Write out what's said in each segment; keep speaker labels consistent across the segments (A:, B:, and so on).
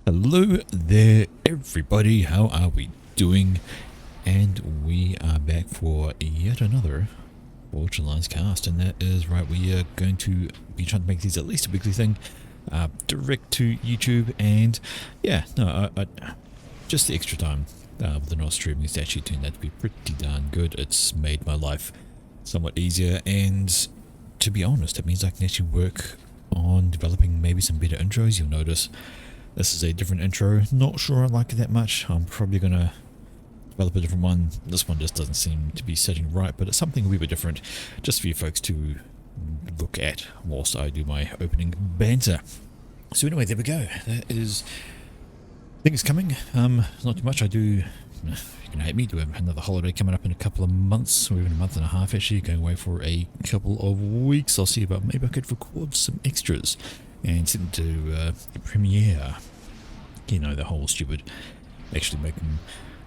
A: Hello there everybody, how are we doing? And we are back for yet another Ultraline's cast, and that is right, we are going to be trying to make these at least a weekly thing, direct to YouTube. And yeah, no, just the extra time with the not streaming has actually turned out to be pretty darn good. It's made my life somewhat easier, and to be honest, it means I can actually work on developing maybe some better intros. You'll notice this is a different intro. Not sure I like it that much. I'm probably going to develop a different one. This one just doesn't seem to be sitting right, but it's something a wee bit different just for you folks to look at whilst I do my opening banter. So anyway, there we go. That is things coming. Not too much. I do, you're going to hate me, do have another holiday coming up in a couple of months, or even a month and a half actually, going away for a couple of weeks. I'll see about maybe I could record some extras and send them to Premiere. You know, the whole stupid actually make them,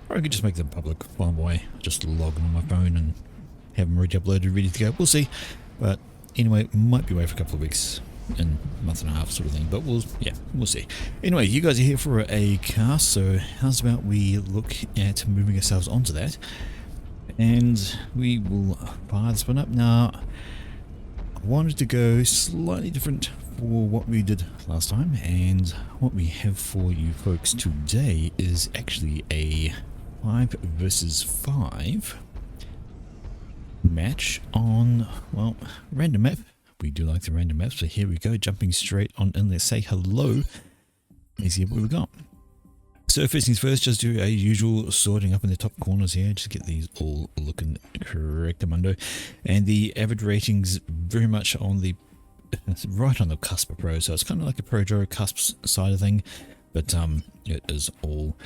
A: or I could just make them public while I'm away. Just log in on my phone and have them already uploaded, ready to go. We'll see. But anyway, might be away for a couple of weeks, in a month and a half sort of thing, but we'll see. Anyway, you guys are here for a cast, so how's about we look at moving ourselves onto that, and we will fire this one up. Now, I wanted to go slightly different for what we did last time, and what we have for you folks today is actually a 5 versus 5 match on, well, random map. We do like the random maps, so here we go, jumping straight on in. Let's say hello and see what we got. So first things first, just do a usual sorting up in the top corners here, just get these all looking correctamundo. And the average ratings very much on the right on the cusp of pro, so it's kind of like a pro draw cusp side of thing, but it is all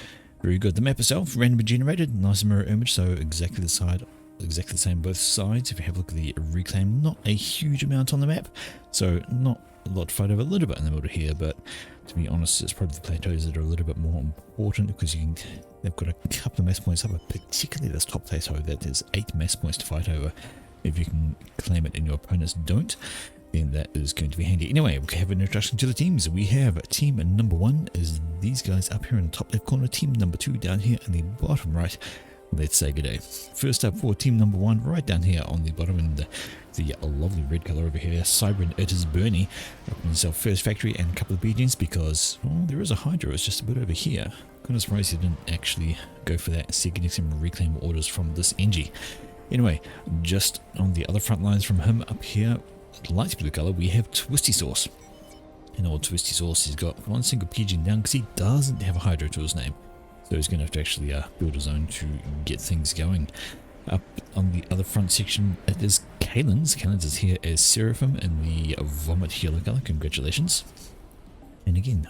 A: very good. The map itself, randomly generated, nice mirror image, so exactly the same both sides. If you have a look at the reclaim, not a huge amount on the map, so not a lot to fight over, a little bit in the middle here, but to be honest, it's probably the plateaus that are a little bit more important, because they've got a couple of mass points up, particularly this top plateau that is 8 mass points to fight over. If you can claim it and your opponents don't, then that is going to be handy. Anyway, we have an introduction to the teams. We have team number 1 is these guys up here in the top left corner, team number 2 down here in the bottom right. Let's say good day. First up for team number 1, right down here on the bottom in the lovely red color over here, Cybran, it is Bernie, opening himself first factory and a couple of beatings, because, well, there is a Hydra, it's just a bit over here. Kind of surprised he didn't actually go for that, see getting some reclaim orders from this NG. Anyway, just on the other front lines from him up here, light blue color, we have Twisty Sauce. And old Twisty Sauce, he's got one single pigeon down because he doesn't have a Hydra to his name. So he's going to have to actually build his own to get things going. Up on the other front section, it is Kalen's. Kalen's is here as Seraphim in the vomit yellow color. Congratulations. And again,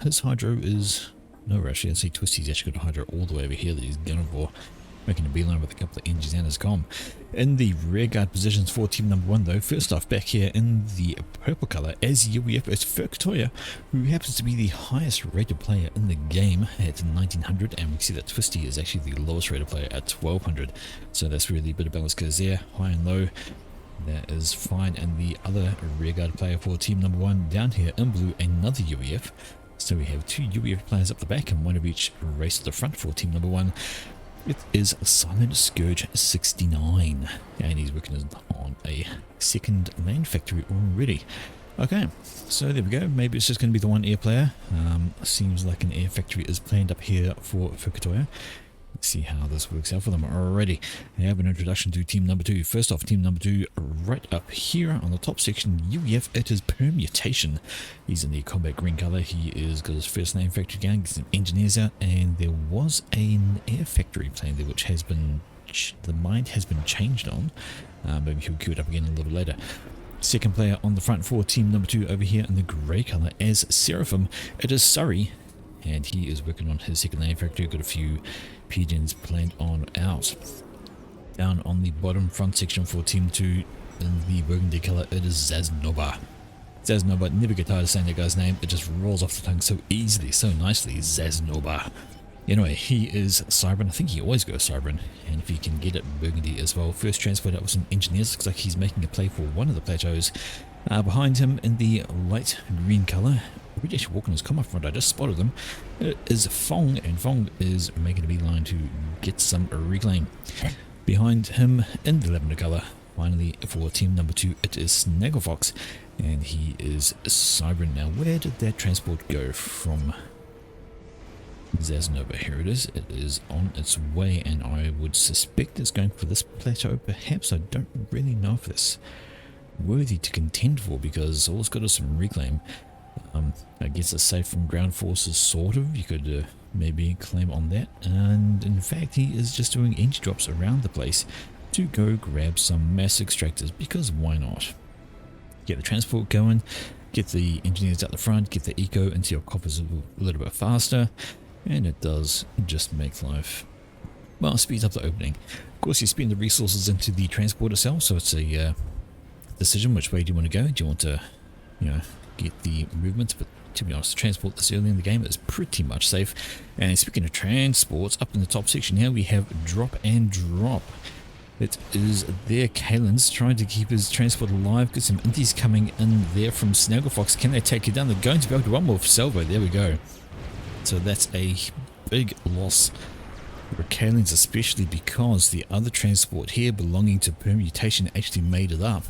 A: his Hydro is no rush. I see Twisty's actually got a Hydro all the way over here that he's going for, making a beeline with a couple of engines and his comm. In the rear guard positions for team number 1 though, first off back here in the purple colour as UEF is Furkatoya, who happens to be the highest rated player in the game at 1900, and we see that Twisty is actually the lowest rated player at 1200, so that's really a bit of balance goes there, high and low. That is fine. And the other rear guard player for team number 1 down here in blue, another UEF. So we have 2 UEF players up the back and one of each race to the front for team number 1. It is Silent Scourge 69, and he's working on a second land factory already. Okay, so there we go. Maybe it's just going to be the one air player. Seems like an air factory is planned up here for Furkatoya. Let's see how this works out for them already. I have an introduction to team number 2. First off, team number 2, right up here on the top section, UEF, it is Permutation. He's in the combat green color. He is got his first name factory going, get some engineers out, and there was an air factory plan there which has been, the mind has been changed on. Maybe he'll queue it up again a little later. Second player on the front for team number 2 over here in the grey color as Seraphim, it is Surrey, and he is working on his second land factory. Got a few pigeons planned on out. Down on the bottom front section for team 2 in the burgundy color, it is Zaznoba. Zaznoba, never get tired of saying that guy's name, it just rolls off the tongue so easily, so nicely. Zaznoba. Anyway, he is Cybran. I think he always goes Cybran, and if he can get it burgundy as well. First transferred out with some engineers, looks like he's making a play for one of the plateaus. Behind him in the light green color, already actually walking his combat front. I just spotted them. It is Fong, and Fong is making a beeline to get some reclaim. Behind him in the lavender color, finally for team number 2, it is Snagglefox, and he is cybering. Now, where did that transport go from Zasnova? Here it is. It is on its way, and I would suspect it's going for this plateau. Perhaps, I don't really know if it's worthy to contend for, because all it's got is some reclaim. I guess it's safe from ground forces, sort of. You could maybe claim on that. And in fact, he is just doing inch drops around the place to go grab some mass extractors, because why not? Get the transport going, get the engineers out the front, get the eco into your coffers a little bit faster, and it does just make life, well, speeds up the opening. Of course, you spend the resources into the transport itself, so it's a decision which way do you want to go. Do you want to, get the movement? But to be honest, the transport this early in the game is pretty much safe. And speaking of transports, up in the top section here we have drop and drop. It is there. Kalen's trying to keep his transport alive. Got some inties coming in there from Snagglefox. Can they take it down? They're going to be able to one more for Salvo. There we go. So that's a big loss for Kalen's, especially because the other transport here belonging to Permutation actually made it up.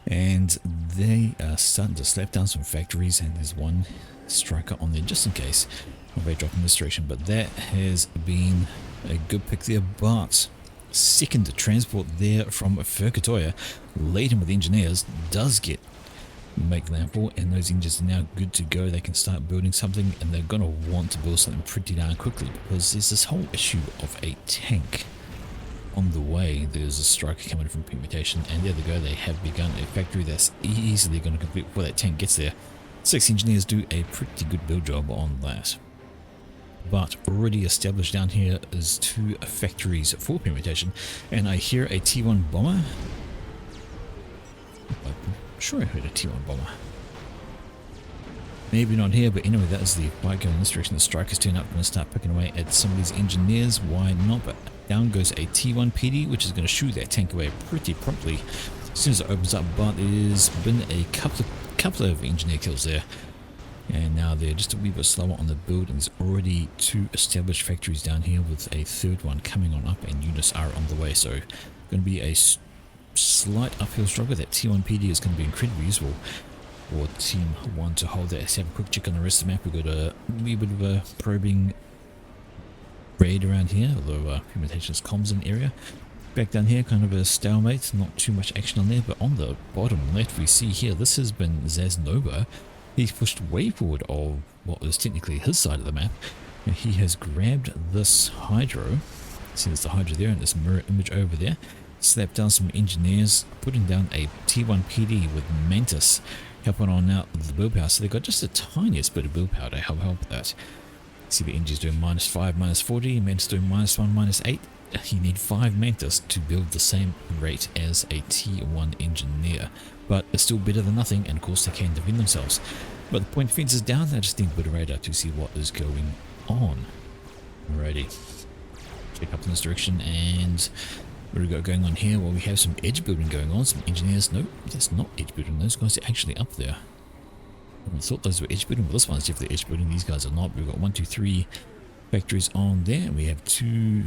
A: And they are starting to slap down some factories, and there's one striker on there just in case of a drop in this direction. But that has been a good pick there. But second transport there from Furkatoya, laden with engineers, does make landfall, and those engines are now good to go. They can start building something, and they're going to want to build something pretty darn quickly, because there's this whole issue of a tank on the way. There's a striker coming from Permutation, and there they go. They have begun a factory that's easily going to complete before that tank gets there. 6 engineers do a pretty good build job on that. But already established down here is 2 factories for Permutation, and I hear a T1 bomber. I'm sure I heard a T1 bomber. Maybe not here, but anyway, that is the fight going in this direction. The strikers turn up and start picking away at some of these engineers. Why not? But down goes a T1 PD, which is going to shoot that tank away pretty promptly as soon as it opens up. But there's been a couple of engineer kills there, and now they're just a wee bit slower on the build. And there's already 2 established factories down here, with a 3rd one coming on up, and units are on the way. So going to be a slight uphill struggle. That T1 PD is going to be incredibly useful for Team 1 to hold that. Let's have a quick check on the rest of the map. We've got a wee bit of a probing raid around here, although Permutation's comms in area. Back down here, kind of a stalemate, not too much action on there. But on the bottom left, we see here, this has been Zasnova. He's pushed way forward of what is technically his side of the map. He has grabbed this Hydro. See, there's the Hydro there, and this mirror image over there. Slapped down some engineers, putting down a T1 PD with Mantis helping on out the build power. So they've got just the tiniest bit of build power to help that. See, the engine's doing -5, -40, Mantis doing -1, -8. You need 5 Mantis to build the same rate as a T1 engineer, but it's still better than nothing, and of course they can defend themselves. But the point defense is down. I just need a bit of radar to see what is going on. Alrighty, check up in this direction, and what do we got going on here? Well, we have some edge building going on. Some engineers. No, that's not edge building. Those guys are actually up there. I thought those were edge building. Well, this one's definitely edge building. These guys are not. We've got 1, 2, 3 factories on there. We have 2,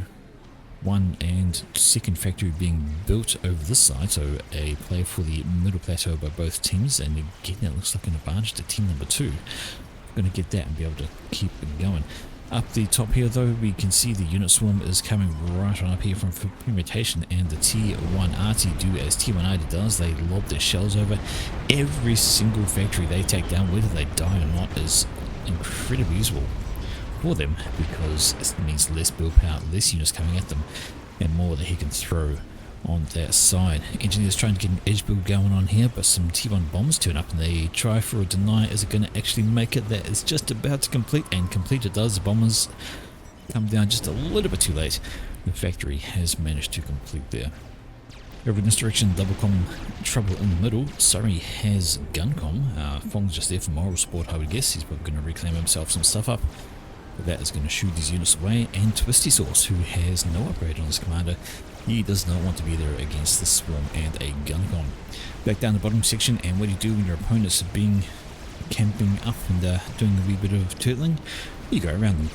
A: 1 and 2nd factory being built over this side. So a play for the middle plateau by both teams. And again, that looks like an advantage to team number 2. Going to get that and be able to keep it going. Up the top here, though, we can see the unit swarm is coming right on up here from Permutation, and the T1 RT do as T1 RT does. They lob their shells over every single factory they take down, whether they die or not, is incredibly useful for them, because it means less build power, less units coming at them, and more that he can throw on that side. Engineers trying to get an edge build going on here, but some T1 bombs turn up and they try for a deny. Is it going to actually make it? That is just about to complete, and complete it does. The bombers come down just a little bit too late. The factory has managed to complete there. Over in this direction, double com trouble in the middle. Surrey has gun com. Fong's just there for moral support, I would guess. He's probably going to reclaim himself some stuff up. But that is going to shoot these units away. And Twisty Sauce, who has no upgrade on his commander, he does not want to be there against the swarm and a gun con. Back down the bottom section, and what do you do when your opponent's being camping up and doing a wee bit of turtling, you go around them.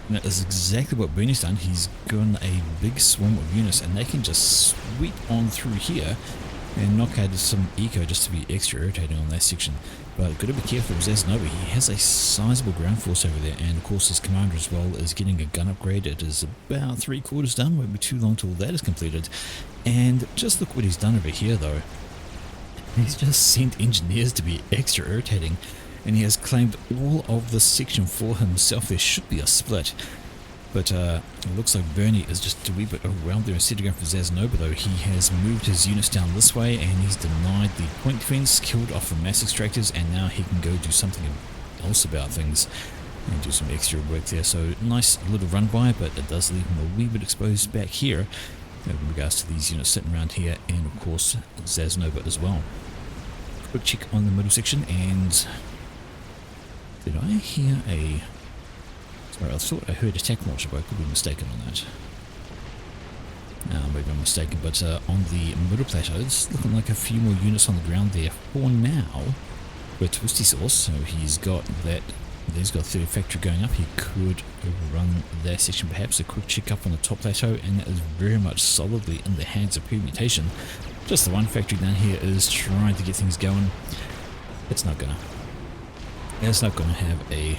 A: And that is exactly what Bernie's done. He's gone a big swarm of units and they can just sweep on through here and knock out some eco just to be extra irritating on that section. But got to be careful with Zasnova. He has a sizable ground force over there, and of course his commander as well is getting a gun upgrade. It is about 3/4 done, won't be too long till that is completed. And just look what he's done over here though. He's just sent engineers to be extra irritating, and he has claimed all of this section for himself. There should be a split, but it looks like Bernie is just a wee bit around there. Instead of going for Zasnova though, he has moved his units down this way, and he's denied the point defense, killed off the mass extractors, and now he can go do something else about things and do some extra work there. So nice little run by, but it does leave him a wee bit exposed back here in regards to these units sitting around here, and of course Zasnova as well. Quick check on the middle section, and did I hear a... Sorry, I thought I heard a attack launcher, but I could be mistaken on that. Maybe I'm mistaken, but on the middle plateau, it's looking like a few more units on the ground there for now. But Twisty Sauce, so he's got that. He's got 30 factory going up. He could overrun that section perhaps. A quick check up on the top plateau, and that is very much solidly in the hands of Permutation. Just the one factory down here is trying to get things going. It's not gonna have a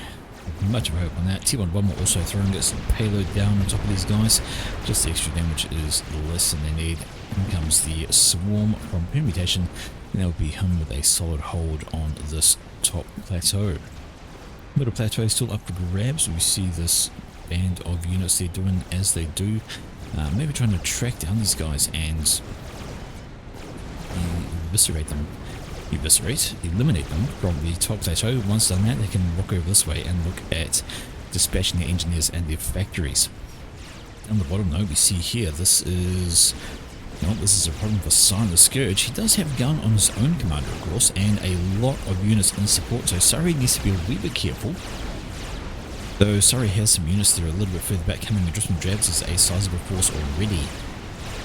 A: much of a hope on that. T1 bomber also throwing its payload down on top of these guys. Just the extra damage is less than they need. In comes the swarm from Permutation, and that will be him with a solid hold on this top plateau. Middle plateau is still up for grabs. We see this band of units they're doing as they do. Maybe trying to track down these guys and eviscerate them. Eliminate them from the top plateau. Once done that, they can walk over this way and look at dispatching their engineers and their factories. On the bottom though, we see here, this is a problem for Siren the Scourge. He does have gun on his own commander, of course, and a lot of units in support, so Surrey needs to be a wee bit careful. Though Surrey has some units that are a little bit further back coming, and Drift and Drabs is a sizable force already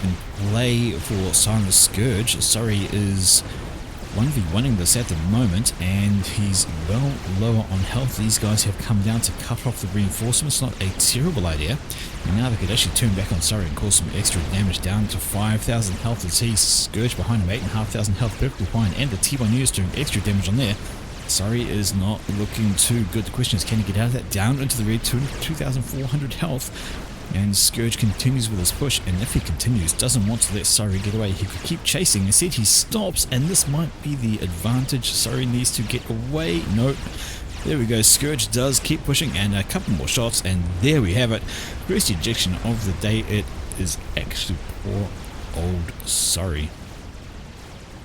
A: in play for Siren the Scourge. Surrey is 1v1ing this at the moment, and he's well lower on health. These guys have come down to cut off the reinforcements. Not a terrible idea. And now they could actually turn back on Surrey and cause some extra damage, down to 5,000 health as he Scourge behind him, 8,500 health perfectly fine, and the T1 units doing extra damage on there. Surrey is not looking too good. The question is, can he get out of that? Down into the red, 2,400 health. And Scourge continues with his push, and if he continues, doesn't want to let Surrey get away. He could keep chasing. Instead he stops, and this might be the advantage. Surrey needs to get away. Nope. There we go. Scourge does keep pushing, and a couple more shots, and there we have it. First ejection of the day. It is actually poor old Surrey.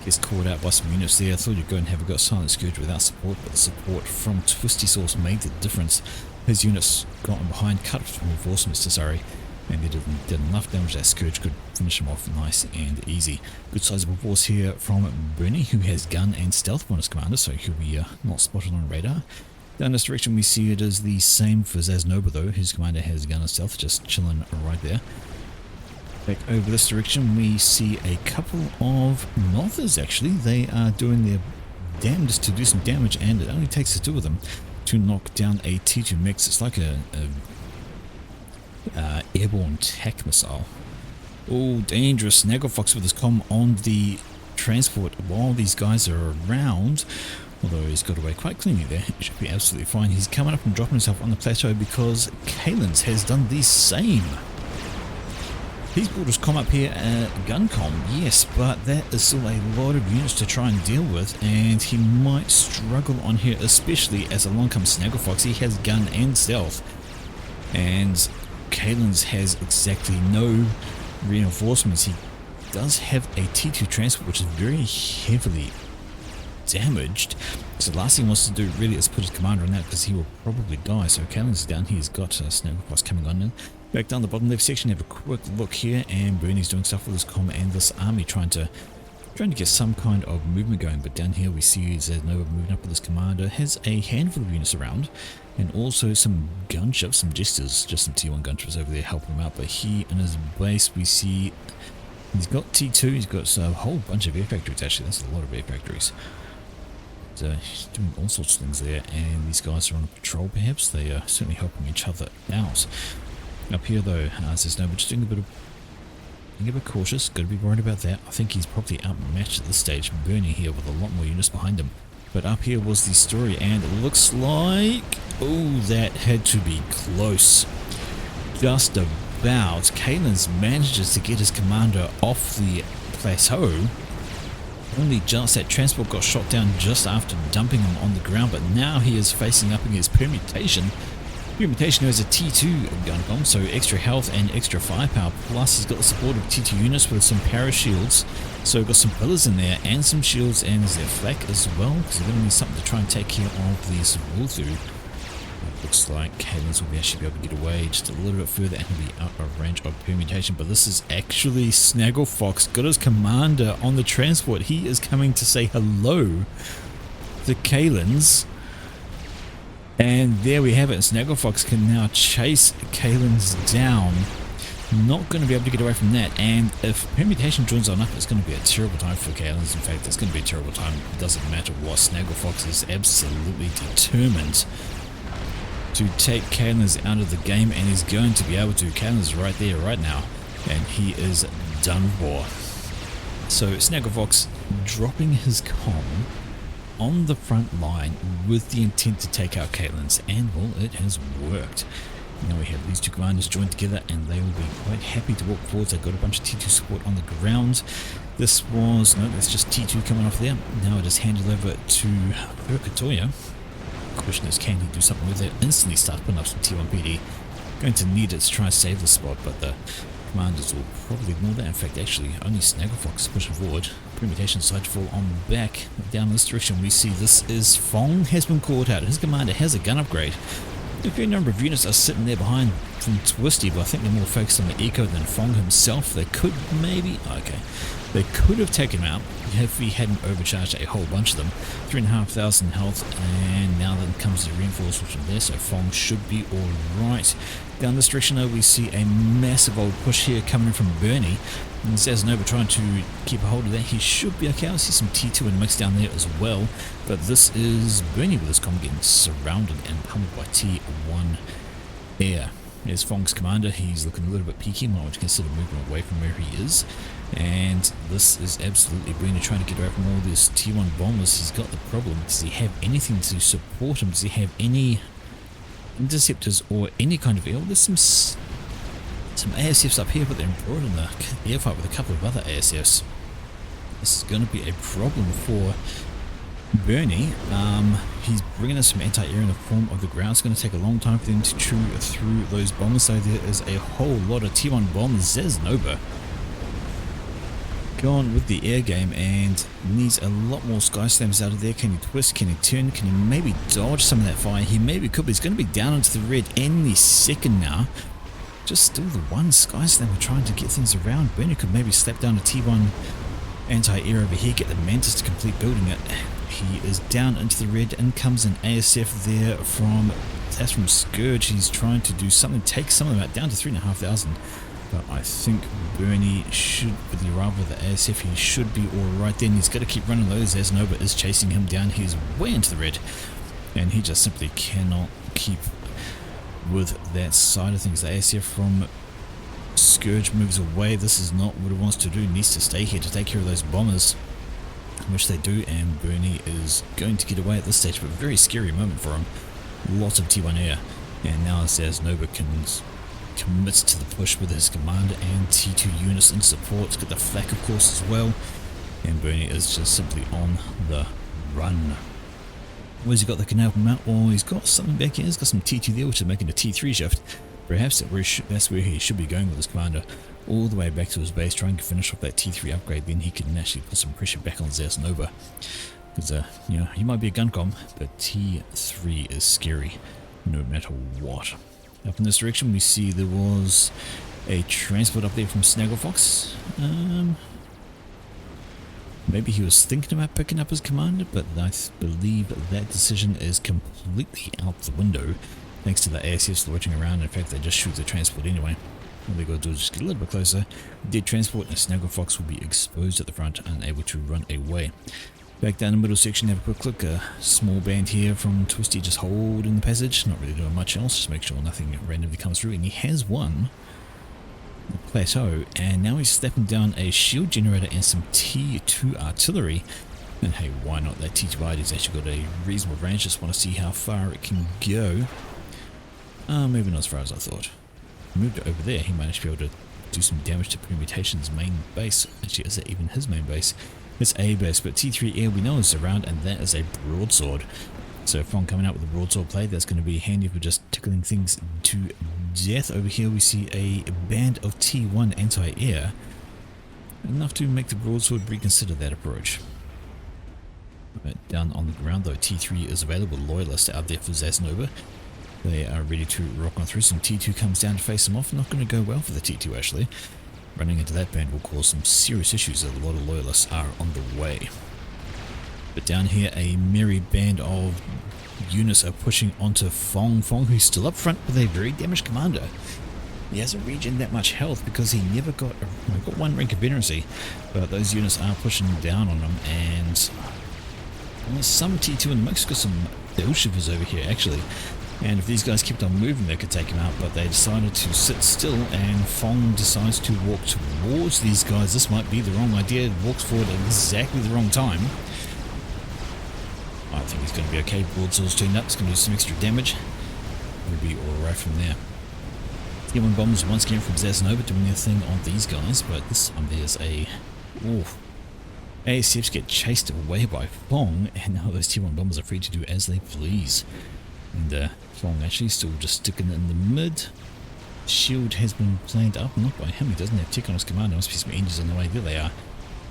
A: Gets caught out by some units there. I thought you'd go and have a go at Silent Scourge without support, but the support from Twisty Sauce made the difference. His units got in behind, cut off some reinforcements to Surrey, and they did enough damage that Scourge could finish him off nice and easy. Good sizable force here from Bernie, who has gun and stealth on his commander, so he'll be not spotted on radar. Down this direction we see it is the same for Zasnova though. His commander has gun and stealth, just chilling right there. Back over this direction we see a couple of Nothers actually. They are doing their damnedest to do some damage, and it only takes the two of them to knock down a T2 mix. It's like a airborne tac missile. Oh, dangerous. Snagglefox with his comm on the transport while these guys are around. Although he's got away quite cleanly there. It should be absolutely fine. He's coming up and dropping himself on the plateau because Kalins has done the same. He's brought his comm up here, gun comm, yes, but that is still a lot of units to try and deal with, and he might struggle on here, especially as along comes Snagglefox. He has gun and stealth, and Kalins has exactly no reinforcements. He does have a T2 transport, which is very heavily damaged, so the last thing he wants to do really is put his commander on that, because he will probably die. So Kalins is down. He's got Snagglefox coming on in. Back down the bottom left section, have a quick look here, and Bernie's doing stuff with his comm and this army, trying to get some kind of movement going. But down here we see Zasnova moving up with his commander, has a handful of units around, and also some gunships, some jesters, just some T1 gunships over there helping him out. But he in his base we see he's got T2, he's got a whole bunch of air factories actually. That's a lot of air factories. He's doing all sorts of things there, and these guys are on a patrol perhaps. They are certainly helping each other out. Up here though, says no, but just doing a bit cautious, got to be worried about that. I think he's probably outmatched at this stage. Bernie here with a lot more units behind him. But up here was the story, and it looks like... oh, that had to be close. Just about. Kalen's manages to get his commander off the plateau. Only just. That transport got shot down just after dumping him on the ground, but now he is facing up against Permutation. Permutation has a T2 gun bomb, so extra health and extra firepower, plus he's got the support of T2 units with some parashields, so we've got some pillars in there and some shields, and there's their flak as well, because they're going to need something to try and take care of these roll through. It looks like Kalen's will actually be able to get away just a little bit further and he'll be out of range of Permutation, but this is actually Snagglefox, got his commander on the transport. He is coming to say hello to Kalen's. And there we have it. Snagglefox can now chase Kalen's down. Not going to be able to get away from that. And if Permutation joins on up, it's going to be a terrible time for Kalen's. In fact, it's going to be a terrible time. It doesn't matter what. Snagglefox is absolutely determined to take Kalen's out of the game, and he's going to be able to. Kalen's right there, right now. And he is done for. So Snagglefox dropping his comm on the front line with the intent to take out Kalen's, and well, it has worked. Now we have these two commanders joined together, and they will be quite happy to walk forwards. They've got a bunch of T2 support on the ground. This was, no, that's just T2 coming off there. Now it is handed over to Perkatoya. The question is, can he do something with it? Instantly start putting up some T1 PD. Going to need it to try and save the spot, but the commanders will probably ignore that. In fact, actually, only Snagglefox is pushing forward. Permutation side to fall on back. Down this direction, we see this is Fong has been caught out. His commander has a gun upgrade. A fair number of units are sitting there behind from Twisty, but I think they're more focused on the Eco than Fong himself. They could maybe... okay. They could have taken him out if he hadn't overcharged a whole bunch of them. 3,500 health, and now then comes the reinforcements from there, so Fong should be alright. Down this direction though, we see a massive old push here coming in from Bernie. And Zaznova trying to keep a hold of that. He should be okay. I see some T2 in the mix down there as well. But this is Bernie with his comm getting surrounded and pummeled by T1 air. There's Fong's commander. He's looking a little bit peaky. Might want to consider moving away from where he is. And this is absolutely Bernie trying to get away from all these T1 bombers. He's got the problem. Does he have anything to support him? Does he have any interceptors or any kind of air? There's some ASFs up here, but they're brought in the airfight with a couple of other ASFs. This is going to be a problem for Bernie. He's bringing us some anti-air in the form of the ground. It's going to take a long time for them to chew through those bombers, so there is a whole lot of T1 bombers. Zaznova gone with the air game and needs a lot more Sky Slams out of there. Can he twist? Can he turn? Can he maybe dodge some of that fire? He maybe could, but he's going to be down into the red any second now. Just still the one Sky Slam trying to get things around. Bernie could maybe slap down a T1 anti-air over here, get the Mantis to complete building it. He is down into the red, and comes an ASF there from, that's from Scourge. He's trying to do something, take some of them out down to 3,500. But I think Bernie should, with the arrival of the ASF, he should be alright then. He's got to keep running those as Nova is chasing him down. He's way into the red, and he just simply cannot keep with that side of things. The ASF from Scourge moves away. This is not what it wants to do. It needs to stay here to take care of those bombers, which they do, and Bernie is going to get away at this stage, but a very scary moment for him. Lots of T1 air, and now Zaznova commits to the push with his commander and T2 units in support. He's got the flak of course as well, and Bernie is just simply on the run. Where's he got the canal mount? Oh, he's got something back here. He's got some T2 there, which is making a T3 shift. Perhaps that's where he should be going with his commander, all the way back to his base, trying to finish off that T3 upgrade. Then he can actually put some pressure back on Zaznova. Because, you know, he might be a gun comm, but T3 is scary no matter what. Up in this direction, we see there was a transport up there from Snagglefox. Maybe he was thinking about picking up his commander, but I believe that decision is completely out the window, thanks to the ASFs lurching around. In fact, they just shoot the transport anyway. All they got to do is just get a little bit closer. Dead transport, and Snagglefox will be exposed at the front, unable to run away. Back down the middle section, have a quick look. A small band here from Twisty just holding the passage, not really doing much else, just make sure nothing randomly comes through. And he has won the plateau, and now he's stepping down a shield generator and some T2 artillery. And hey, why not? That T2 has actually got a reasonable range. Just want to see how far it can go. Maybe not as far as I thought. Moved it over there, he managed to be able to do some damage to Permutation's main base. Actually, is that even his main base? It's a base, but T3 air we know is around, and that is a broadsword. So Fong coming out with a broadsword play, that's going to be handy for just tickling things to death. Over here we see a band of T1 anti-air. Enough to make the broadsword reconsider that approach. But down on the ground though, T3 is available, loyalists out there for Zasnova. They are ready to rock on through. Some T2 comes down to face them off. Not going to go well for the T2 actually. Running into that band will cause some serious issues. A lot of loyalists are on the way. But down here, a merry band of units are pushing onto Fong. Fong, who's still up front with a very damaged commander. He hasn't regained that much health because he never got one rank of veterancy. But those units are pushing down on him, and there's some T2 in the mix. Got some Shivers over here actually. And if these guys kept on moving, they could take him out, but they decided to sit still, and Fong decides to walk towards these guys. This might be the wrong idea. Walks forward at exactly the wrong time. I think he's going to be okay. Broadsword's tuned up. It's going to do some extra damage. We'll be alright from there. T1 bombers once again from Zasnova doing their thing on these guys, but this time there's a... ASFs get chased away by Fong, and now those T1 bombers are free to do as they please. And Fong actually still just sticking in the mid. Shield has been planned up, not by him. He doesn't have tick on his command. There must be some engines on the way. There they are.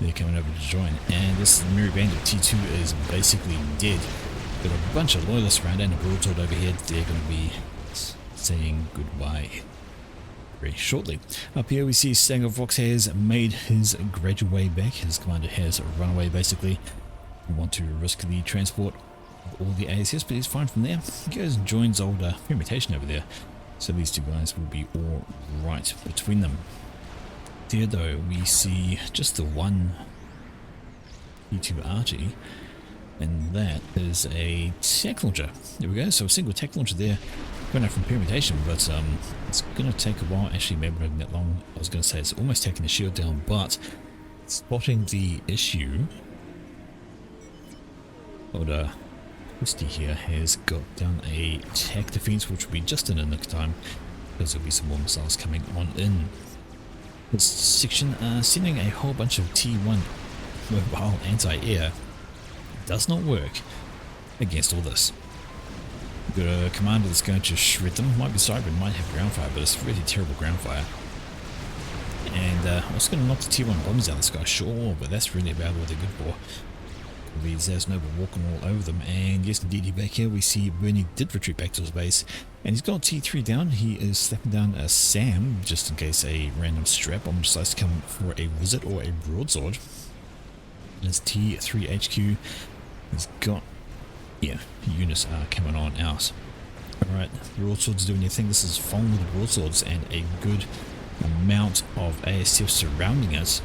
A: They're coming over to join. And this merry band of T2 is basically dead. Got a bunch of loyalists around and a broadsword overhead. They're going to be saying goodbye very shortly. Up here we see Fox has made his gradual way back. His commander has run away basically. We want to risk the transport all the ASS, but he's fine from there. He goes and joins old Permutation over there, so these two guys will be all right between them. There though we see just the one T2 Archie, and that is a tech launcher. There we go, so a single tech launcher there going out from Permutation, but it's going to take a while. Actually, maybe not that long. I was going to say it's almost taking the shield down, but spotting the issue. Old Twisty here has got down a tech defense, which will be just in a nick time because there'll be some more missiles coming on in. This section sending a whole bunch of T1 mobile anti-air does not work against all this. We've got a commander that's going to shred them. Might be Cyber, might have ground fire, but it's really terrible ground fire. And I was going to knock the T1 bombs down this guy, sure, but that's really about what they're good for. There's Noble walking all over them, and yes indeed, back here we see Bernie did retreat back to his base, and he's got T3 down. He is slapping down a Sam just in case a random strap bomb decides to come for a visit or a broadsword. His T3 HQ has got, yeah, units are coming on out. Alright, broadswords doing their thing. This is Fong with the broadswords and a good amount of ASF surrounding us.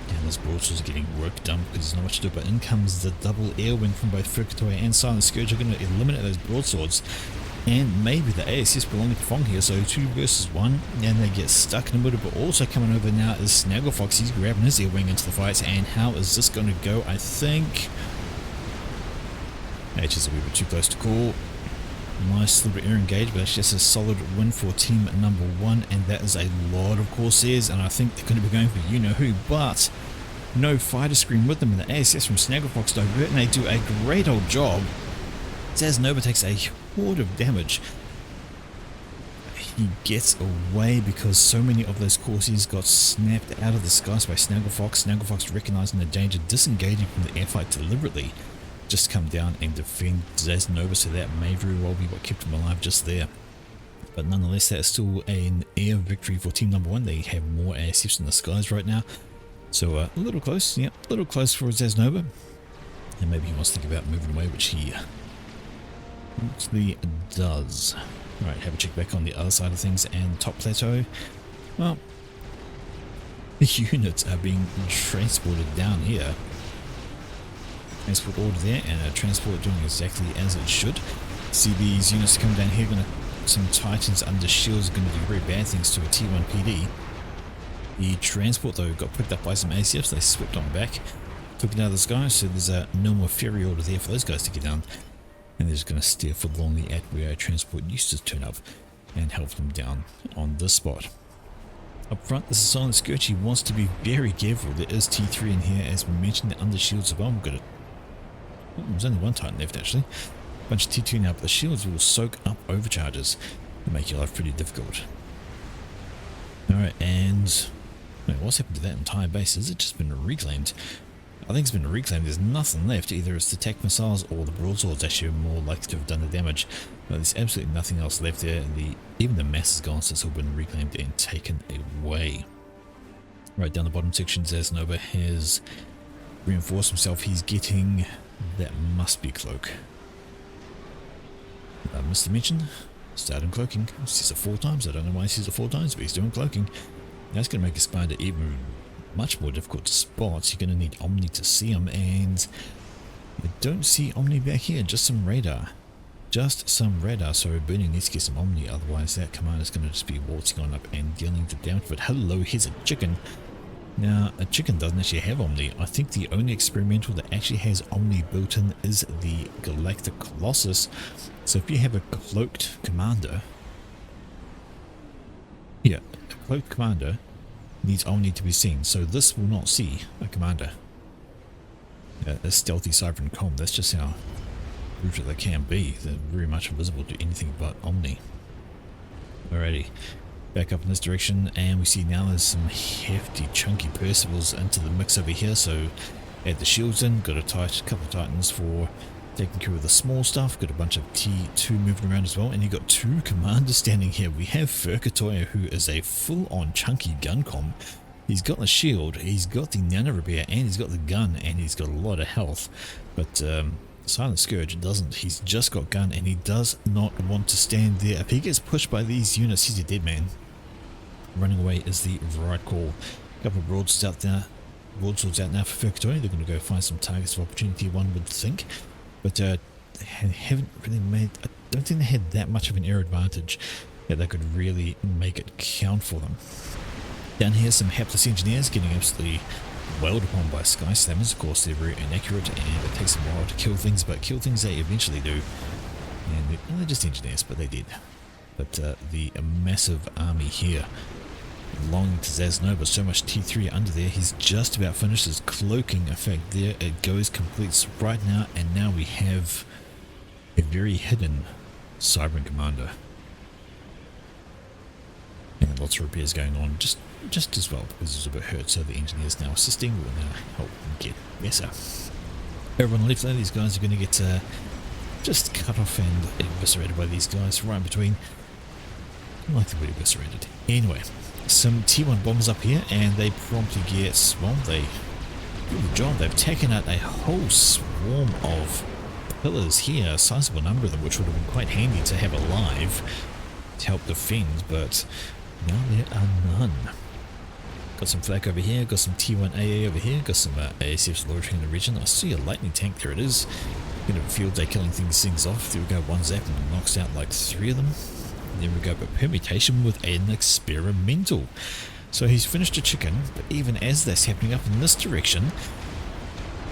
A: And this broadsword's getting work done because there's not much to do, but in comes the double air wing from both Furkatoy and Silent Scourge. Are going to eliminate those broadswords, and maybe the ASS belonging to Fong here, so 2 versus 1, and they get stuck in the middle. But also coming over now is Snagglefox. He's grabbing his air wing into the fight, and how is this going to go? I think H is a wee bit too close to call. Nice little air engage, but that's just a solid win for team number 1, and that is a lot of Corsairs, and I think they're going to be going for you-know-who, but no fighter screen with them, and the ASS from Snagglefox divert, and they do a great old job. Zasnova takes a horde of damage. He gets away because so many of those Corsairs got snapped out of the skies by Snagglefox. Snagglefox recognizing the danger, disengaging from the airfight deliberately. Just come down and defend Zasnova, so that may very well be what kept him alive just there. But nonetheless, that is still an air victory for team number 1. They have more ASFs in the skies right now. So a little close, yeah, a little close for Zasnova. And maybe he wants to think about moving away, which he actually does. Alright, have a check back on the other side of things, and top plateau. Well, the units are being transported down here. transport order there, and a transport doing exactly as it should. See these units come down here, some Titans under shields are going to do very bad things to a T1 PD. The transport though got picked up by some ACFs, they swept on back, took it out of the sky, so there's no more ferry order there for those guys to get down. And they're just going to steer for along at where transport used to turn up and help them down on this spot. Up front, this is Silent Scourge. He wants to be very careful. There is T3 in here, as we mentioned, the under shields as well. We've got it. Oh, there's only one Titan left actually. Bunch of T2 now, but the shields will soak up overcharges and make your life pretty difficult. Alright, and wait, what's happened to that entire base? Has it just been reclaimed? I think it's been reclaimed. There's nothing left. Either it's the attack missiles or the broadswords actually are more likely to have done the damage. But there's absolutely nothing else left there. Even the mass is gone, so it's all been reclaimed and taken away. Right down the bottom section, Zasnova has reinforced himself. He's getting that must be cloak. I missed to mention, started cloaking. He says it 4 times. I don't know why he says it 4 times, but he's doing cloaking. That's going to make a spider even much more difficult to spot. You're going to need Omni to see him, and you don't see Omni back here, just some radar. Just some radar, so Burning needs to get some Omni, otherwise that command is going to just be waltzing on up and dealing the damage. But hello, here's a chicken. Now, a chicken doesn't actually have Omni. I think the only experimental that actually has Omni built in is the Galactic Colossus. So if you have a cloaked commander, yeah, a cloaked commander needs Omni to be seen. So this will not see a commander. A stealthy Cyber Com, that's just how brutal they can be. They're very much invisible to anything but Omni. Alrighty. Back up in this direction, and we see now there's some hefty chunky Percivals into the mix over here, so add the shields in, got a couple of Titans for taking care of the small stuff, got a bunch of T2 moving around as well, and you got 2 commanders standing here. We have Furkatoya, who is a full-on chunky gun com. He's got the shield, he's got the nano repair, and he's got the gun, and he's got a lot of health, but Silent Scourge doesn't. He's just got gun, and he does not want to stand there. If he gets pushed by these units, he's a dead man. Running away is the right call. A couple of broadswords out now for Furkatoya. They're going to go find some targets of opportunity, one would think. But they haven't really made... I don't think they had that much of an air advantage that they could really make it count for them. Down here, some hapless engineers getting absolutely wailed upon by Sky Slammers. Of course, they're very inaccurate and it takes them a while to kill things, but kill things they eventually do. And they're just engineers, but they did. But the massive army here, belonging to Zasnova, so much T3 under there, he's just about finished his cloaking effect there. It goes complete right now, and now we have a very hidden Cyber Commander. And lots of repairs going on just as well, because he's a bit hurt, so the engineers now assisting will now help him get better. Over on the left there, these guys are going to get just cut off and eviscerated by these guys right in between. I like the word eviscerated. Anyway, some T1 bombs up here, and they promptly get, well, they do the job. They've taken out a whole swarm of pillars here, a sizable number of them, which would have been quite handy to have alive to help defend, but now there are none. Got some flak over here, got some T1 AA over here, got some ASFs loitering in the region. I see a lightning tank, there it is. Bit of a field day killing things off. There we go, one zap and knocks out like 3 of them. There we go, but permutation with an experimental. So he's finished a chicken, but even as that's happening up in this direction,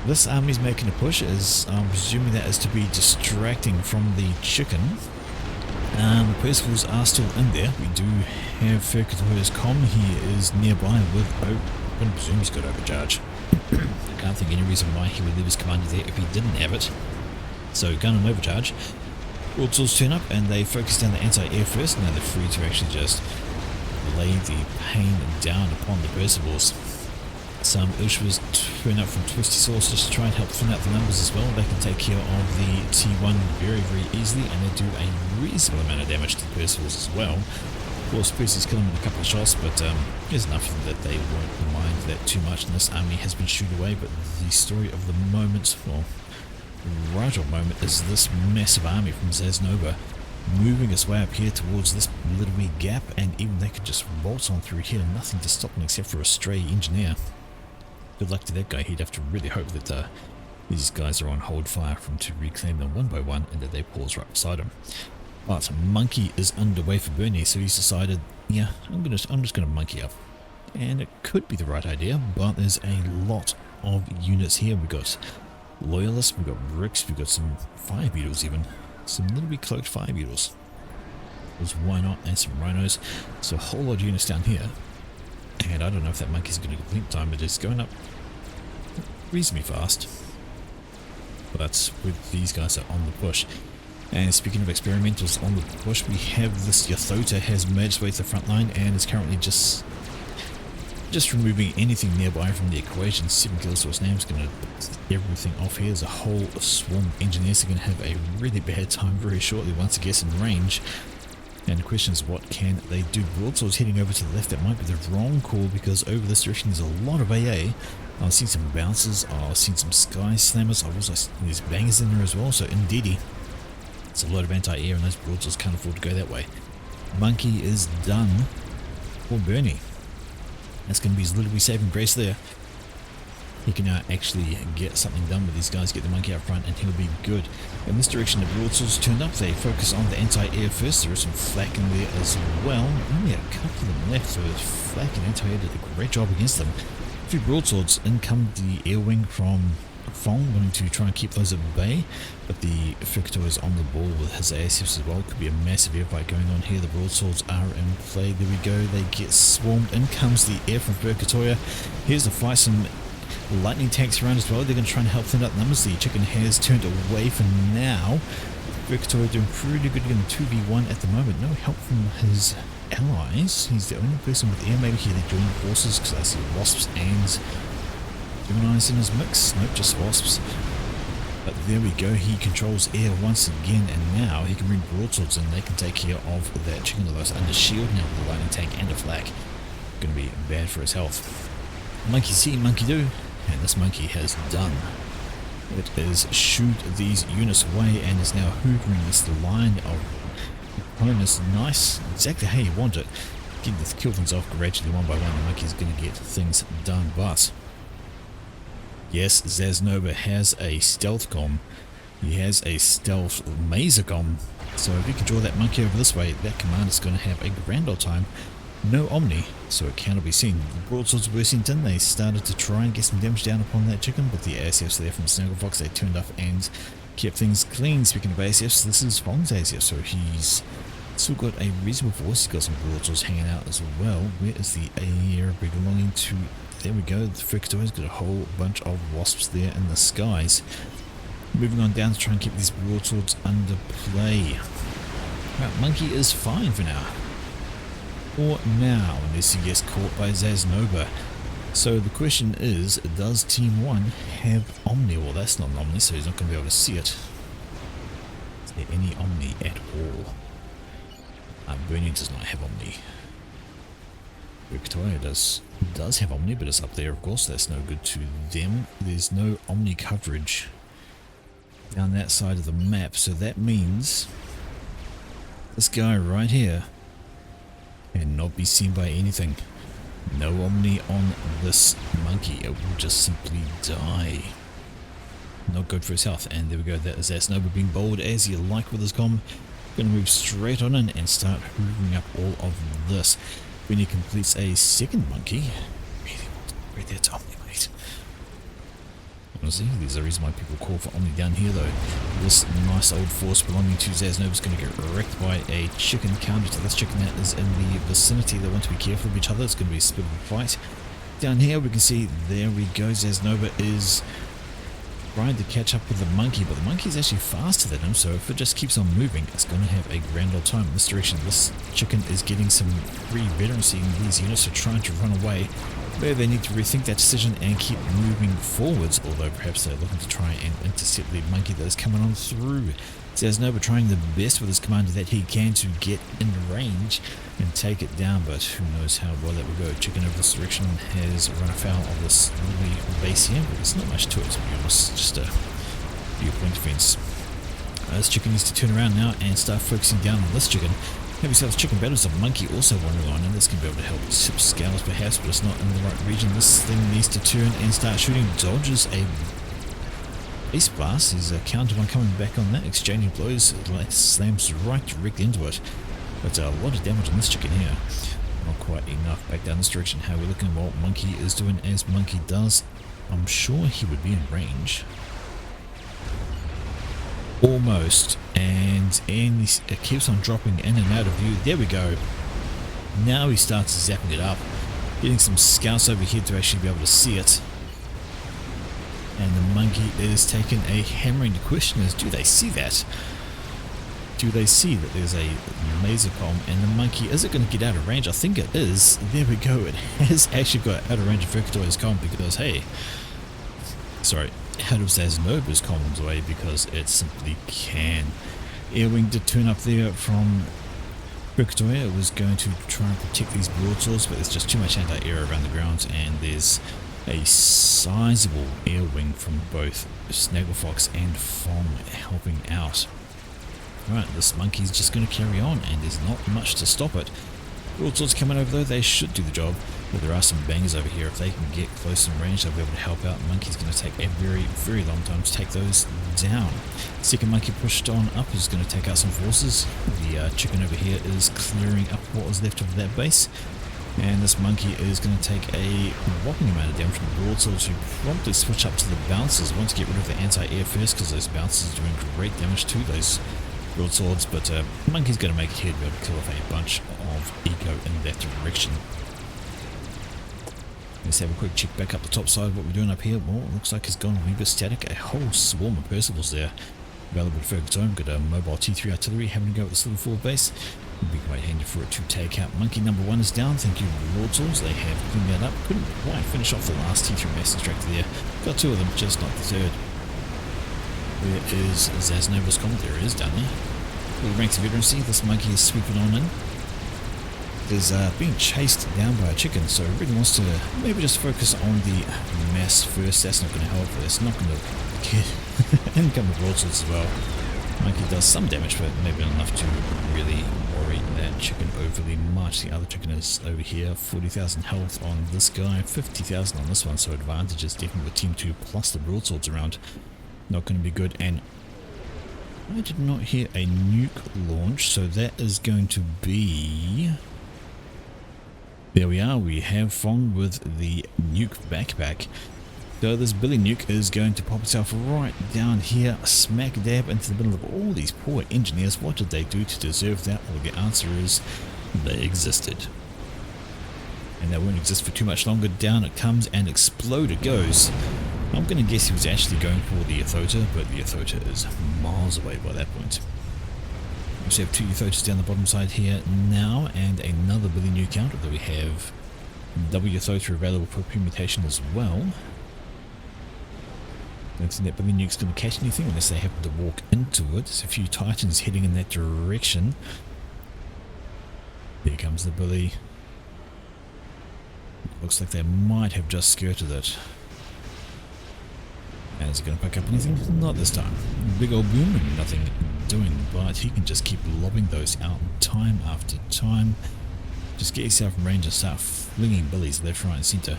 A: this army's making a push, as I'm presuming that is to be distracting from the chicken. The Percivals are still in there. We do have Furkatoya's com. He is nearby with, I'm going to presume he's got overcharge. I can't think any reason why he would leave his commander there if he didn't have it. So gun and overcharge. Broadswords turn up and they focus down the anti-air first. Now they're free to actually just lay the pain down upon the Percivals. Some Ushwas turn up from twisty sources to try and help thin out the numbers as well. They can take care of the T1 very, very easily, and they do a reasonable amount of damage to the Percivals as well. Of course, Percy's killing them in a couple of shots, but there's enough of them that they won't mind that too much, and this army has been shooed away. But the story of the moment, well, right of moment, is this massive army from Zasnova moving its way up here towards this little wee gap, and even they could just waltz on through here, nothing to stop them except for a stray engineer. Good luck to that guy. He'd have to really hope that These guys are on hold fire from to reclaim them one by one, and then they pause right beside him. But Monkey is underway for Bernie, so he's decided, yeah, I'm just gonna monkey up. And it could be the right idea, but there's a lot of units here. We've got Loyalists, we've got Bricks, we've got some Fire Beetles even. Some little bit cloaked Fire Beetles. There's why not, and some Rhinos. So a whole lot of units down here. And I don't know if that monkey's going to complete time, but it's going up reasonably fast. But with these guys are on the push. And speaking of experimentals on the push, we have this Yathota has made its way to the front line and is currently just removing anything nearby from the equation. 7 kills to his name is going to put everything off here. There's a whole swarm of engineers are going to have a really bad time very shortly once it gets in range. And the question is, what can they do? Broadswords heading over to the left. That might be the wrong call, because over this direction there's a lot of AA. I've seen some bouncers, I've seen some sky slammers, I've also seen there's bangers in there as well, so indeedy it's a lot of anti-air and those broadswords can't afford to go that way. Monkey is done for Bernie. That's going to be his little wee saving grace there. He can now actually get something done with these guys, get the monkey out front, and he'll be good. In this direction, the broadswords turned up. They focus on the anti-air first. There is some flak in there as well. Only a couple of them left, so flak and anti-air did a great job against them. A few broadswords. In come the air wing from Fong, wanting to try and keep those at bay, but the Furkato is on the ball with his ASFs as well. Could be a massive air fight going on here. The broadswords are in play. There we go. They get swarmed. In comes the air from Furkatoya. Here's the fight. Some lightning tanks around as well. They're going to try and help thin out numbers. The chicken has turned away for now. Furkatoya doing pretty good in 2v1 at the moment. No help from his allies. He's the only person with air. Maybe here they join forces, because I see wasps and Geminis in his mix. Nope, just wasps. But there we go. He controls air once again, and now he can bring broadswords in. They can take care of that chicken of those under shield now with a lightning tank and a flak. Going to be bad for his health. Monkey see, monkey do. And this monkey has done. It is shoot these units away and is now hoovering this line of opponents. Nice, exactly how you want it. Getting to kill things off gradually one by one. The monkey's going to get things done, but yes, Zaznova has a stealth com. He has a stealth mazer com. So if you can draw that monkey over this way, that commander's going to have a grand old time. No Omni, so it cannot be seen. The broadswords were sent in. They started to try and get some damage down upon that chicken, but the ASFs there from Snagglefox, they turned up and kept things clean. Speaking of ASFs, this is Fong's ASF, so he's still got a reasonable force. He's got some broadswords hanging out as well. Where is the air belonging to? There we go. The Furkatoya's got a whole bunch of wasps there in the skies. Moving on down to try and keep these broadswords under play. Right, monkey is fine for now. For now, unless he gets caught by Zaznova. So the question is, does Team 1 have Omni? Well, that's not an Omni, so he's not going to be able to see it. Is there any Omni at all? Bernie does not have Omni. Victoria does have Omni, but it's up there, of course. That's no good to them. There's no Omni coverage down that side of the map, so that means this guy right here and not be seen by anything. No Omni on this monkey. It will just simply die. Not good for his health. And there we go. That is Zaznova being bold as you like with his comm. Going to move straight on in and start hoovering up all of this. When he completes a second monkey. Really want to upgrade that to Omni, mate. Honestly, there's a reason why people call for Omni down here, though. This nice old force belonging to Zaznova is going to get wrecked by a chicken counter to this chicken that is in the vicinity. They want to be careful of each other. It's going to be a spit of a fight. Down here we can see, there we go, Zaznova is trying to catch up with the monkey, but the monkey is actually faster than him, so if it just keeps on moving, it's going to have a grand old time. In this direction, this chicken is getting some free veterancy in these units, are trying to run away. Maybe they need to rethink that decision and keep moving forwards, although perhaps they're looking to try and intercept the monkey that is coming on through. Zaznova trying the best with his commander that he can to get in range and take it down, but who knows how well that will go. Chicken over this direction has run afoul of this lovely base here, but there's not much to it, to be honest, just a viewpoint defense. This chicken needs to turn around now and start focusing down on this chicken. Have yourselves chicken battles. A monkey also wandering on, and this can be able to help tip scales perhaps, but it's not in the right region. This thing needs to turn and start shooting. Dodges a Ace Blast. There's a counter one coming back on that. Exchanging blows. Slams right directly into it. But a lot of damage on this chicken here. Not quite enough. Back down this direction. How we're looking at what Monkey is doing as Monkey does. I'm sure he would be in range. Almost. And it keeps on dropping in and out of view. There we go. Now he starts zapping it up. Getting some scouts over here to actually be able to see it. And the Monkey is taking a hammering. The question is, do they see that? Do they see that there's a laser column and the Monkey, is it going to get out of range? I think it is. There we go. It has actually got out of range of Victoria's column because, hey, sorry, out of Zaznova's columns away because it simply can. Airwing did turn up there from Victoria. It was going to try and protect these broadswords, but there's just too much anti-air around the ground, and there's a sizable air wing from both Snagglefox and Fong helping out. Right, this Monkey's just going to carry on, and there's not much to stop it. Broadswords coming over though, they should do the job, but there are some bangers over here. If they can get close in range, they'll be able to help out. Monkey's going to take a very long time to take those down. Second Monkey pushed on up is going to take out some forces. The chicken over here is clearing up what was left of that base. And this Monkey is going to take a whopping amount of damage from the broadswords, who promptly switch up to the bouncers. Want to get rid of the anti-air first because those bouncers are doing great damage to those broadswords, but Monkey's going to make it here to be able to kill off a bunch of eco in that direction. Let's have a quick check back up the top side of what we're doing up here. Well, it looks like it's gone a wee bit static. A whole swarm of Percivals there available to focus on. Got a mobile T3 artillery having to go with this little forward base. It'll be quite handy for it to take out. Monkey number 1 is down. Thank you, Broadswords. They have cleaned that up. Couldn't quite finish off the last T3 mass extractor there. Got 2 of them, just not the third. Where is Zaznova's column? There it is down there. With the ranks of veterancy, this Monkey is sweeping on in. Is being chased down by a chicken, so it really wants to maybe just focus on the mass first. That's not going to help. It's not going to get incoming broadswords as well. Monkey does some damage, but maybe not enough to really worry that chicken overly much. The other chicken is over here, 40,000 health on this guy, 50,000 on this one, so advantage is definitely with Team 2 plus the broadswords around. Not going to be good, and I did not hear a nuke launch, so that is going to be... There we are, we have Fong with the nuke backpack. So this Billy Nuke is going to pop itself right down here, smack dab into the middle of all these poor engineers. What did they do to deserve that? Well, the answer is they existed. And they won't exist for too much longer. Down it comes and explode it goes. I'm going to guess he was actually going for the Athota, but the Athota is miles away by that point. We also have 2 Athotas down the bottom side here now, and another Billy Nuke counter that we have W Athota available for permutation as well. Don't think that Billy Nuke's going to catch anything unless they happen to walk into it. There's a few Titans heading in that direction. There comes the Billy. Looks like they might have just skirted it. And is he going to pick up anything? Not this time. Big old boom and nothing doing, but he can just keep lobbing those out time after time. Just get yourself in range and start flinging Billies left, right and centre,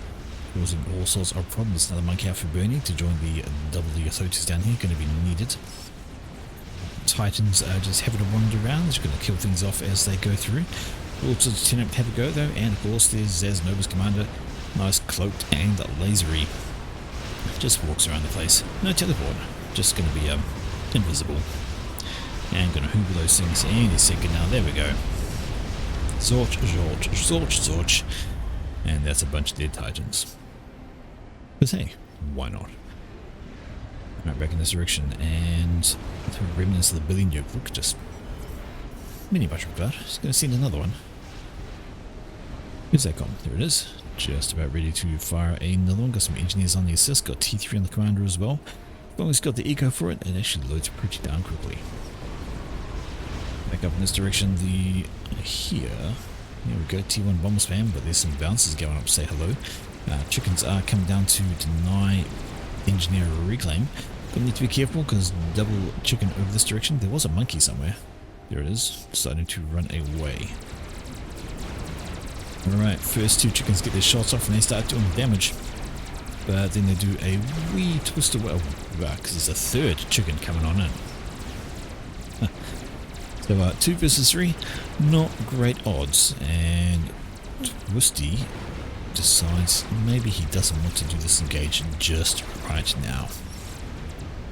A: causing all sorts of problems. Another Monkey out for Bernie to join the W Athotas down here, going to be needed. Titans are just having to wander around, just going to kill things off as they go through. Also turn up to have a go though, and of course there's Zaznova's commander, nice cloaked and lasery. Just walks around the place. No teleport, just going to be invisible. And going to hoover those things any second now. There we go. Zorch, Zorch, Zorch, Zorch. And that's a bunch of dead Titans. But hey, why not? Right, back in this direction, and the remnants of the Billy Nuke. Look, just mini mushroom cloud. Just going to send another one. Where's that gone? There it is. Just about ready to fire another one. Got some engineers on the assist. Got T3 on the commander as well. As long as it's got the eco for it, it actually loads pretty darn quickly. Back up in this direction, here we go, T1 bomb spam, but there's some bouncers going up to say hello. Chickens are coming down to deny engineer reclaim. Gonna need to be careful because double chicken over this direction. There was a monkey somewhere. There it is, starting to run away. Alright, first 2 chickens get their shots off and they start doing damage. but then they do a wee twist away, because there's a third chicken coming on in. So 2 versus 3, not great odds, and Twisty decides maybe he doesn't want to do this engage just right now.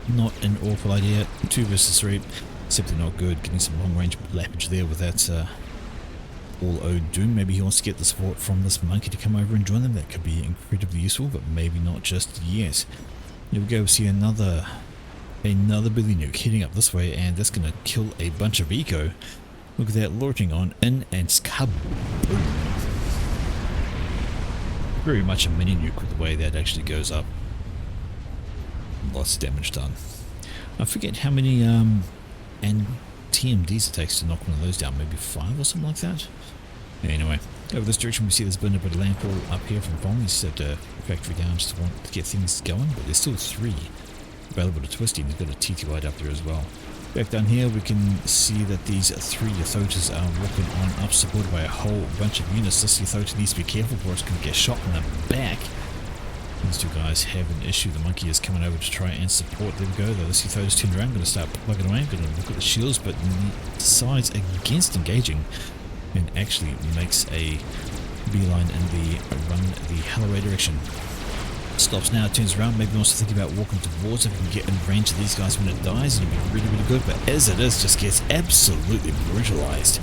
A: Not an awful idea. 2 versus 3, simply not good. Getting some long range lappage there with that all owed doom. Maybe he wants to get the support from this monkey to come over and join them. That could be incredibly useful, but maybe not just yet. Here we go. We see another Billy Nuke heading up this way, and that's going to kill a bunch of eco. Look at that, launching on in, and kaboom. Very much a mini nuke with the way that actually goes up. Lots of damage done. I forget how many and TMDs it takes to knock one of those down, maybe 5 or something like that. Anyway, over this direction we see there's been a bit of landfall up here from Bong. He's set a factory down just to want to get things going, but there's still 3 available to Twisty, and he's got a TTY up there as well. Back down here we can see that these 3 Yathotas are walking on up, supported by a whole bunch of units. This Yathota needs to be careful for it's going to get shot in the back. These 2 guys have an issue. The monkey is coming over to try and support. There we go, though. This Yathota's turned around, going to start plugging away, going to look at the shields, but decides against engaging and actually makes a beeline in the run the hell away direction. Stops now, turns around, maybe wants to think about walking towards it. If we can get in range of these guys when it dies, it'll be really, really good, but as it is, just gets absolutely brutalized.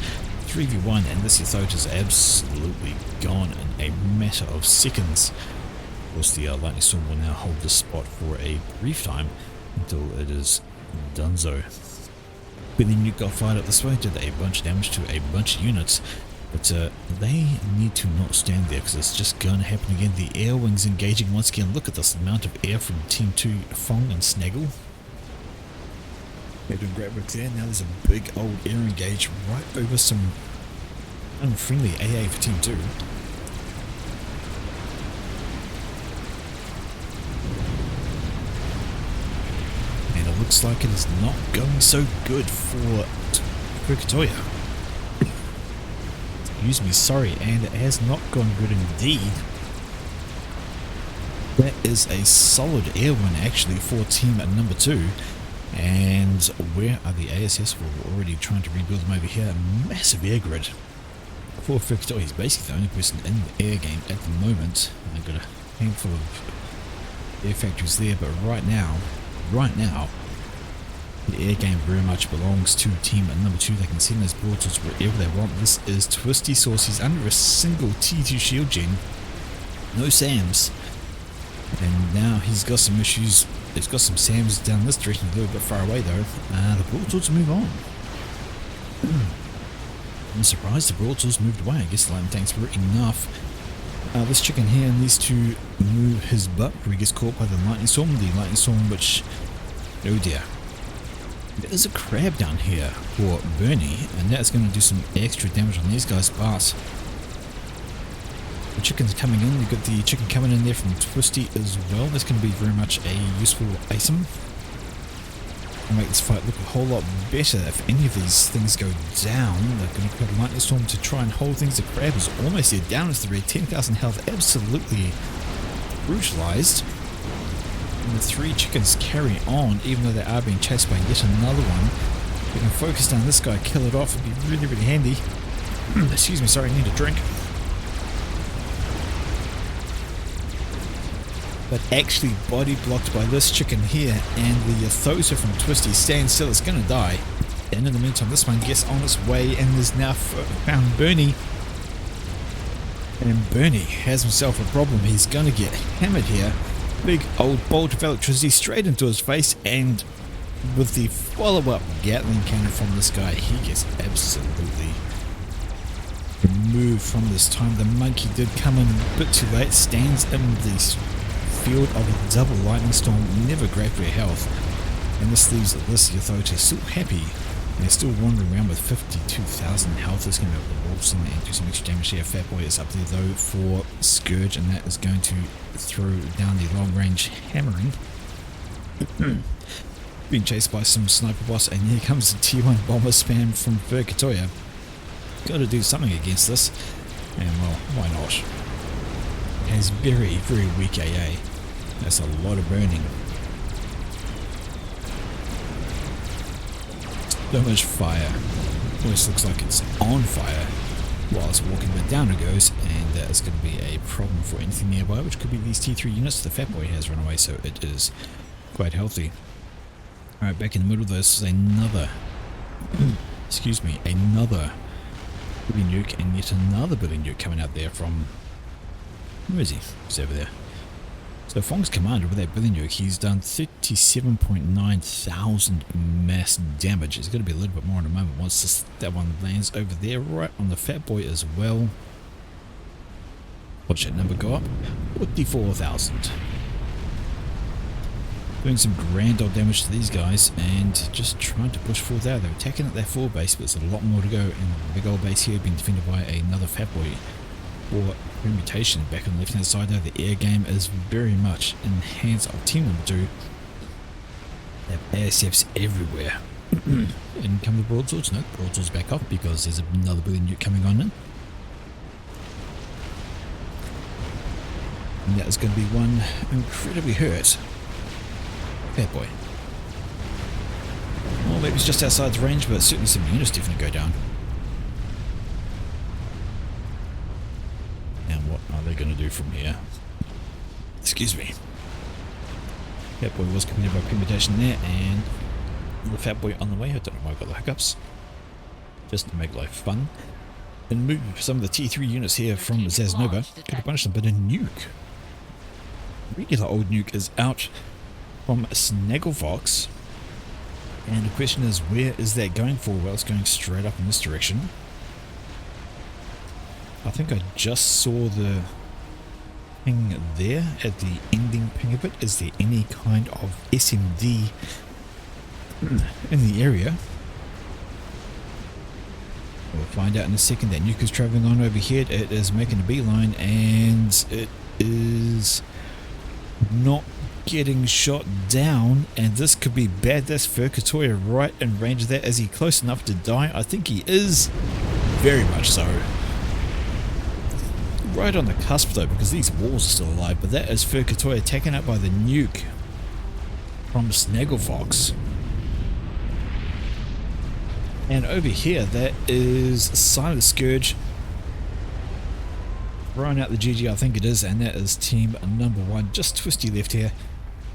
A: 3v1, and this Yathota is absolutely gone in a matter of seconds. Of course, the lightning storm will now hold this spot for a brief time until it is donezo. Billy Nuke got fired up this way, did a bunch of damage to a bunch of units, but they need to not stand there because it's just going to happen again. The air wings engaging once again. Look at this amount of air from Team 2, Fong and Snaggle. They're doing great work there. Now there's a big old air engage right over some unfriendly AA for Team 2. And it looks like it is not going so good for Krakatoa. Excuse me, sorry, and it has not gone good indeed. That is a solid air win actually for team number 2. And where are the ASS? We're already trying to rebuild them over here. Massive air grid for Krakatoa. He's basically the only person in the air game at the moment. I've got a handful of air factories there, but right now, the air game very much belongs to team number 2. They can send those portals wherever they want. This is Twisty Sauce. He's under a single T2 shield gen. No SAMs. And now he's got some issues. He's got some SAMs down this direction, a little bit far away though. The portals move on. I'm surprised the portals moved away. I guess the lightning tanks were enough. This chicken here needs to move his butt before he gets caught by the lightning storm. The lightning storm which... oh dear. There's a crab down here for Bernie, and that's going to do some extra damage on these guys. But the chicken's coming in. We've got the chicken coming in there from Twisty as well. That's going to be very much a useful item. It'll make this fight look a whole lot better. If any of these things go down, they're going to create a lightning storm to try and hold things. The crab is almost there, down as the red, 10,000 health, absolutely brutalized. And the 3 chickens carry on, even though they are being chased by yet another one. We can focus down this guy, kill it off. It'd be really, really handy. Excuse me, sorry, I need a drink. But actually body blocked by this chicken here, and the Yathota from Twisty stands still. It's going to die. And in the meantime, this one gets on its way and is now found Bernie. And Bernie has himself a problem. He's going to get hammered here. Big old bolt of electricity straight into his face, and with the follow-up Gatling cannon from this guy, he gets absolutely removed from this time. The monkey did come in a bit too late, stands in the field of a double lightning storm, never great for your health, and this leaves this Yathota still happy. They're still wandering around with 52,000 health. Is going to be able to waltz in and do some extra damage here. Fat Boy is up there though for Scourge, and that is going to throw down the long range hammering. Being chased by some sniper boss, and here comes the T1 bomber spam from Krakatoa. Got to do something against this, and well, why not? It has very, very weak AA. That's a lot of burning. So much fire. Almost looks like it's on fire while it's walking, but down it goes, and that is going to be a problem for anything nearby, which could be these T3 units. The Fat Boy has run away, so it is quite healthy. Alright, back in the middle of this is another, excuse me, another Billy Nuke, and yet another Billy Nuke coming out there from, where is he? He's over there. So Fong's commander with that Billy Nuke, he's done 37.9 thousand mass damage. It's going to be a little bit more in a moment once that one lands over there, right on the Fat Boy as well. Watch that number go up, 44,000. Doing some grand old damage to these guys and just trying to push forward there. They're attacking at their 4 base, but there's a lot more to go. And the big old base here being defended by another Fat Boy. Or permutation back on the left hand side there. The air game is very much in the hands of team number 2. They have ASFs everywhere. And come the broadswords. No, broadswords back off because there's another Billy Nuke coming on in. And that is going to be one incredibly hurt Fat Boy. Well, maybe it's just outside its range, but certainly some units definitely go down. And what are they going to do from here? Excuse me. Fat Boy was committed by permutation there, and the Fat Boy on the way. I don't know why I got the hiccups. Just to make life fun. And move some of the T3 units here from Zaznova. Going to punish them, but a nuke. Regular old nuke is out from Snagglefox. And the question is, where is that going for? Well, it's going straight up in this direction. I think I just saw the thing there at the ending ping of it. Is there any kind of SMD in the area? We'll find out in a second. That nuke is traveling on over here. It is making a beeline and it is not getting shot down, and this could be bad. That's Furkatoya right in range of that. Is he close enough to die? I think he is, very much so. Right on the cusp though, because these walls are still alive, but that is Furkatoya taken out by the nuke from Snagglefox. And over here, that is Silent Scourge throwing out the GG, I think it is, and that is team number 1. Just Twisty left here.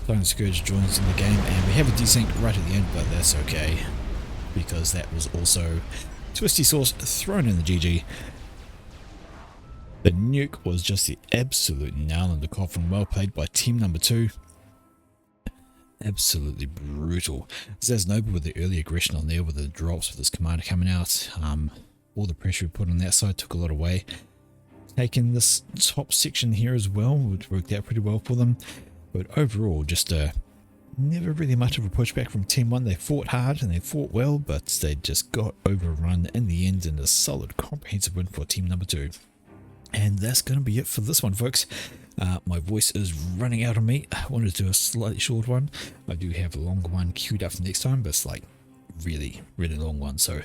A: Silent Scourge joins in the game, and we have a desync right at the end, but that's okay, because that was also Twisty Sauce thrown in the GG. The nuke was just the absolute nail in the coffin. Well played by team number 2. Absolutely brutal. Zaznova with the early aggression on there with the drops with his commander coming out. All the pressure we put on that side took a lot away. Taking this top section here as well, which worked out pretty well for them. But overall, just never really much of a pushback from Team 1. They fought hard and they fought well, but they just got overrun in the end in a solid, comprehensive win for Team number 2. And that's going to be it for this one, folks. My voice is running out on me. I wanted to do a slightly short one. I do have a longer one queued up for next time, but it's like really, really long one. So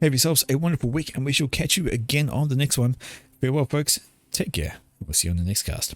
A: have yourselves a wonderful week, and we shall catch you again on the next one. Farewell, folks. Take care. We'll see you on the next cast.